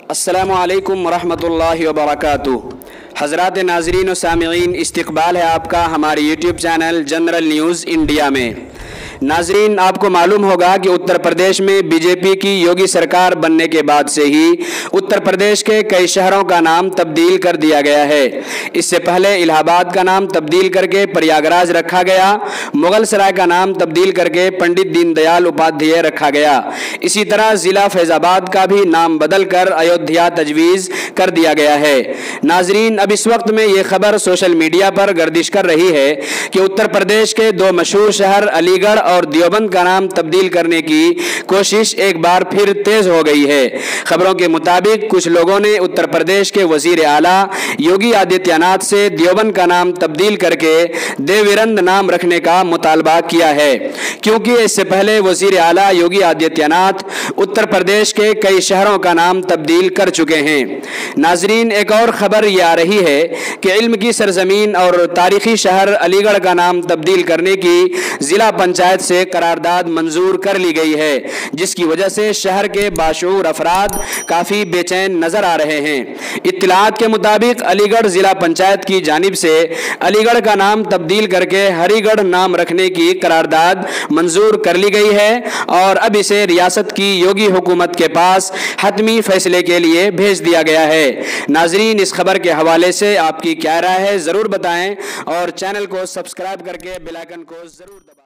अस्सलामुअलैकुम वरहमतुल्लाहि वबरकातुहू। हज़रात नाज़रीन और सामिईन, इस्तक़बाल है आपका हमारे YouTube channel general news India में। नाज़रीन, आपको मालूम होगा कि उत्तर प्रदेश में बीजेपी की योगी सरकार बनने के बाद से ही उत्तर प्रदेश के कई शहरों का नाम तब्दील कर दिया गया है। इससे पहले इलाहाबाद का नाम तब्दील करके प्रयागराज रखा गया, मुगल सराय का नाम तब्दील करके पंडित दीनदयाल उपाध्याय रखा गया। इसी तरह ज़िला फैज़ाबाद का भी नाम बदल कर अयोध्या तजवीज़ कर दिया गया है। नाज़रीन, अब इस वक्त में ये खबर सोशल मीडिया पर गर्दिश कर रही है कि उत्तर प्रदेश के दो मशहूर शहर अलीगढ़ और देवबंद का नाम तब्दील करने की कोशिश एक बार फिर तेज हो गई है। खबरों के मुताबिक कुछ लोगों ने उत्तर प्रदेश के वजीर आला योगी आदित्यनाथ से देवबंद का नाम तब्दील करके देविरंद नाम रखने का मुतालबा किया है, क्योंकि इससे पहले वजीर आला योगी आदित्यनाथ उत्तर प्रदेश के कई शहरों का नाम तब्दील कर चुके हैं। नाजरीन, एक और खबर यह आ रही है कि इल्म की सरजमीन और तारीखी शहर अलीगढ़ का नाम तब्दील करने की जिला पंचायत से करारदाद मंजूर कर ली गई है, जिसकी वजह से शहर के बाशऊर अफराद काफ़ी बेचैन नजर आ रहे हैं। इत्तलात के मुताबिक अलीगढ़ जिला पंचायत की जानिब से अलीगढ़ का नाम तब्दील करके हरिगढ़ नाम रखने की करारदाद मंजूर कर ली गई है और अब इसे रियासत की योगी हुकूमत के पास हतमी फैसले के लिए भेज दिया गया है। नाजरीन, इस खबर के हवाले से आपकी क्या राय है ज़रूर बताएं और चैनल को सब्सक्राइब करके बेल आइकन को ज़रूर दबाएं।